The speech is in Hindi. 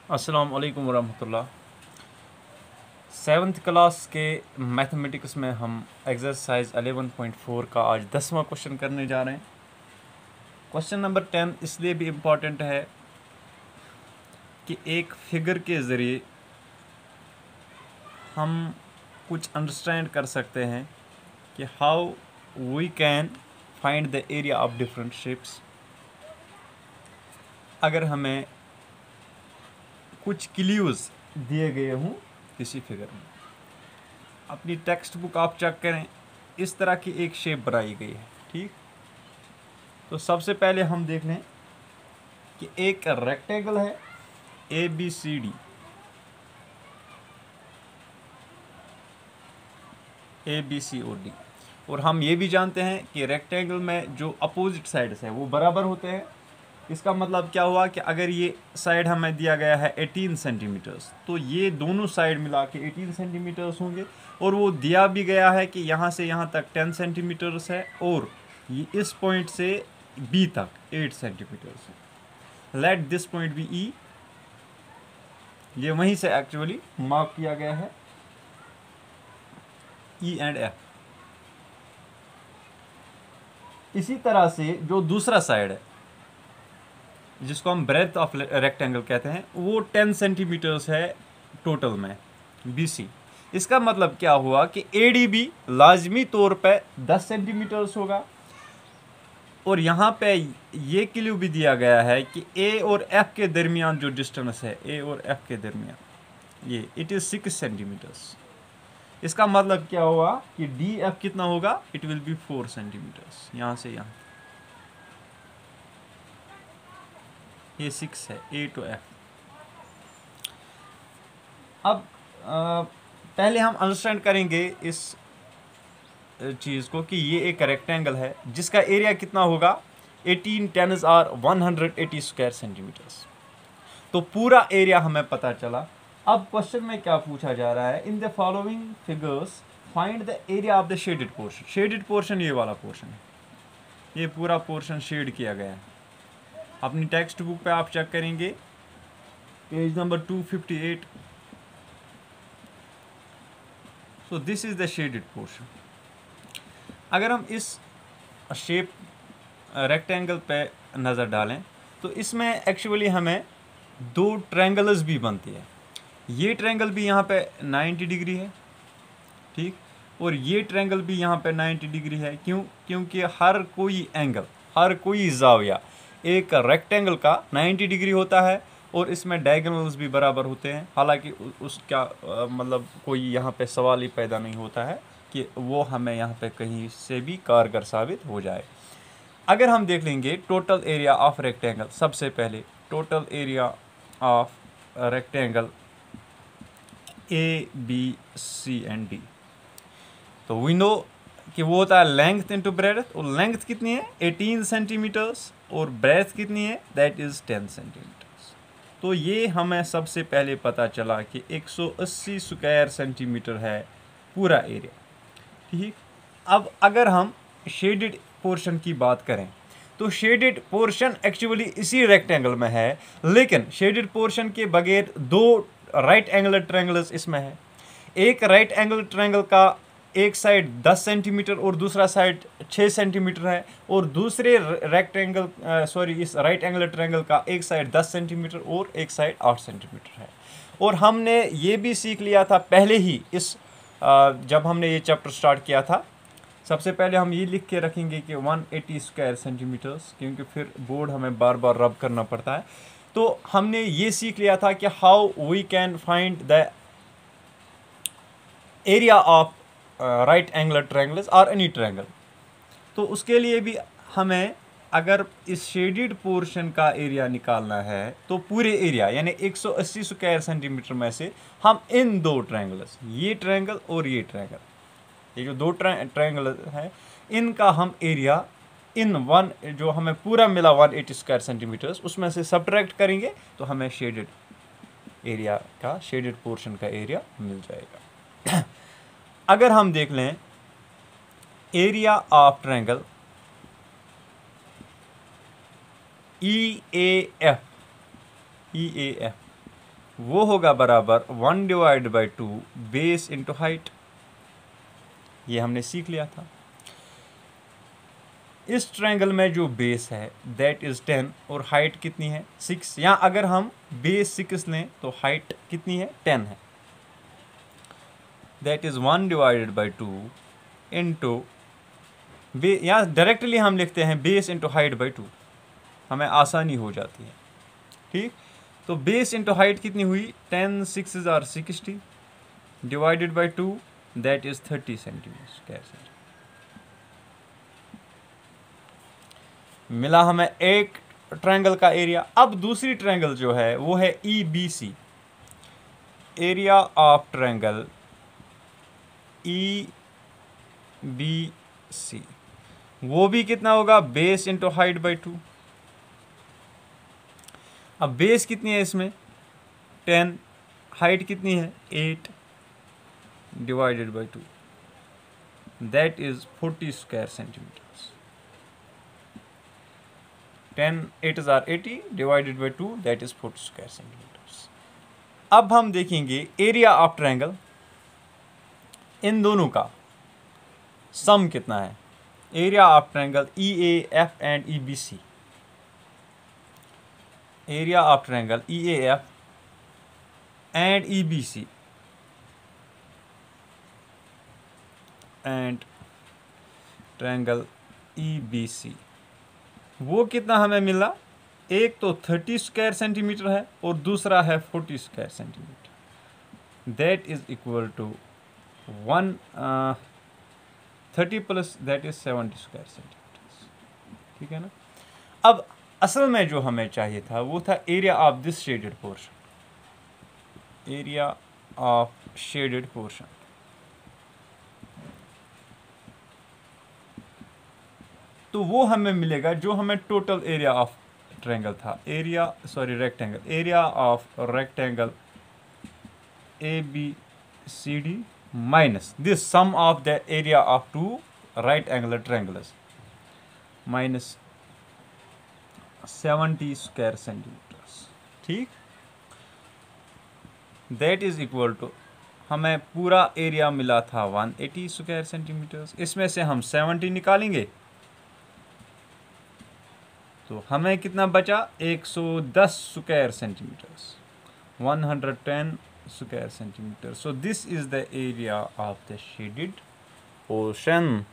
अस्सलाम वालेकुम वरहमतुल्लाह। 7th क्लास के मैथमेटिक्स में हम एक्सरसाइज 11.4 का आज 10वां क्वेश्चन करने जा रहे हैं। क्वेश्चन नंबर 10 इसलिए भी इम्पॉर्टेंट है कि एक फिगर के ज़रिए हम कुछ अंडरस्टैंड कर सकते हैं कि how we can find the area of different shapes. अगर हमें कुछ क्लूज़ दिए गए हों किसी फिगर में, अपनी टेक्स्ट बुक आप चेक करें, इस तरह की एक शेप बनाई गई है। ठीक, तो सबसे पहले हम देख लें कि एक रेक्टेंगल है ABCD, ABCOD, और हम ये भी जानते हैं कि रेक्टेंगल में जो अपोजिट साइड्स है वो बराबर होते हैं। इसका मतलब क्या हुआ कि अगर ये साइड हमें दिया गया है 18 सेंटीमीटर्स, तो ये दोनों साइड मिला के 18 सेंटीमीटर्स होंगे, और वो दिया भी गया है कि यहाँ से यहाँ तक 10 सेंटीमीटर्स है, और ये इस पॉइंट से B तक 8 सेंटीमीटर्स है। Let this point be E, ये वहीं से एक्चुअली मार्क किया गया है E एंड F। इसी तरह से जो दूसरा साइड है जिसको हम ब्रेथ ऑफ रेक्टेंगल कहते हैं, वो 10 सेंटीमीटर्स है टोटल में BC। इसका मतलब क्या हुआ कि ADB लाजमी तौर पे 10 सेंटीमीटर्स होगा, और यहाँ पे ये क्लू भी दिया गया है कि A और F के दरमियान जो डिस्टेंस है, A और F के दरमियान, ये इट इज़ 6 सेंटीमीटर्स। इसका मतलब क्या हुआ कि DF कितना होगा, इट विल बी 4 सेंटीमीटर्स। यहाँ से यहाँ ये 6 है, A to F। अब पहले हम अंडरस्टैंड करेंगे इस चीज़ को कि ये एक रेक्टेंगल है जिसका एरिया कितना होगा, 18 10 आर 180 स्क्वायर सेंटीमीटर्स। तो पूरा एरिया हमें पता चला। अब क्वेश्चन में क्या पूछा जा रहा है, in the following figures find the area of the shaded portion. Shaded portion ये वाला पोर्शन है, ये पूरा पोर्शन शेड किया गया है। अपनी टेक्स्ट बुक पे आप चेक करेंगे, page number 258। So this is the shaded portion. अगर हम इस शेप रेक्टेंगल पे नज़र डालें तो इसमें एक्चुअली हमें दो ट्रायंगल्स भी बनती है। ये ट्रायंगल भी यहाँ पे 90 डिग्री है, ठीक, और ये ट्रायंगल भी यहाँ पे 90 डिग्री है। क्यों? क्योंकि हर कोई एंगल, हर कोई जाविया एक रेक्टेंगल का 90 डिग्री होता है, और इसमें डायगोनल्स भी बराबर होते हैं। हालांकि उसका मतलब कोई यहाँ पे सवाल ही पैदा नहीं होता है कि वो हमें यहाँ पे कहीं से भी कारगर साबित हो जाए। अगर हम देख लेंगे टोटल एरिया ऑफ रेक्टेंगल, सबसे पहले total area of rectangle ABC and D, तो वी नो कि वो होता है लेंथ इंटू ब्रेथ, और लेंथ कितनी है 18 सेंटीमीटर्स, और ब्रेथ कितनी है, दैट इज़ 10 सेंटीमीटर्स। तो ये हमें सबसे पहले पता चला कि 180 स्क्वायर सेंटीमीटर है पूरा एरिया। ठीक, अब अगर हम शेडेड पोर्शन की बात करें तो शेडेड पोर्शन एक्चुअली इसी रेक्टेंगल में है, लेकिन शेडेड पोर्शन के बगैर दो राइट एंगल ट्रायंगल्स इसमें है। एक राइट एंगल ट्रायंगल का एक साइड 10 सेंटीमीटर और दूसरा साइड 6 सेंटीमीटर है, और दूसरे रेक्टेंगल इस राइट एंगल ट्रायंगल का एक साइड 10 सेंटीमीटर और एक साइड 8 सेंटीमीटर है। और हमने ये भी सीख लिया था पहले ही इस जब हमने ये चैप्टर स्टार्ट किया था। सबसे पहले हम ये लिख के रखेंगे कि 180 स्क्वायर सेंटीमीटर्स, क्योंकि फिर बोर्ड हमें बार बार रब करना पड़ता है। तो हमने ये सीख लिया था कि how we can find the area of right angle triangles और एनी ट्रायंगल। तो उसके लिए भी हमें अगर इस शेडेड पोर्शन का एरिया निकालना है तो पूरे एरिया यानी 180 स्क्वायर सेंटीमीटर में से हम इन दो ट्रायंगल्स, ये ट्रायंगल और ये ट्रायंगल, ये जो दो ट्रायंगल है, इनका हम एरिया इन वन जो हमें पूरा मिला 180 स्क्वायर सेंटीमीटर्स, उसमें से सब्ट्रैक्ट करेंगे तो हमें शेडेड एरिया का, शेडेड पोर्शन का एरिया मिल जाएगा। अगर हम देख लें एरिया ऑफ ट्रायंगल EAF, वो होगा बराबर 1/2 बेस इंटू हाइट। ये हमने सीख लिया था। इस ट्रायंगल में जो बेस है दैट इज 10 और हाइट कितनी है 6। यहाँ अगर हम बेस 6 लें तो हाइट कितनी है 10 है। दैट इज 1/2 इंटू यहाँ डायरेक्टली हम लिखते हैं बेस इंटू हाइट बाई 2, हमें आसानी हो जाती है। ठीक, तो बेस इंटू हाइट कितनी हुई 10 6 are 60 divided by 2 that is 30 centimetre. मिला हमें एक ट्रायंगल का एरिया। अब दूसरी ट्रायंगल जो है वो है EBC, area of triangle EBC, वो भी कितना होगा बेस इंटू हाइट बाई 2। अब बेस कितनी है इसमें 10, हाइट कितनी है 8 divided by 2 that is 40 square centimetre. 10 8 are 80 divided by 2 that is 40 square centimetres. अब हम देखेंगे एरिया ऑफ ट्रायंगल, इन दोनों का सम कितना है। Area of triangle EAF and EBC, area of triangle EAF and EBC and triangle EBC, वो कितना हमें मिला। एक तो 30 स्क्वायर सेंटीमीटर है और दूसरा है 40 square centimetre. That is equal to 30 plus that is 70 square centimetre. ठीक है ना। अब असल में जो हमें चाहिए था वो था area of this shaded portion, area of shaded portion. तो वो हमें मिलेगा जो हमें टोटल एरिया ऑफ ट्रायंगल था, rectangle, area of rectangle ABCD minus this sum of the area of 2 right angle triangles minus 70 square centimetres. ठीक, दैट इज इक्वल टू हमें पूरा एरिया मिला था 180 स्क्वायर सेंटीमीटर्स। इसमें से हम 70 निकालेंगे तो हमें कितना बचा 110 square centimetres, 110 square centimetre. So this is the area of the shaded portion.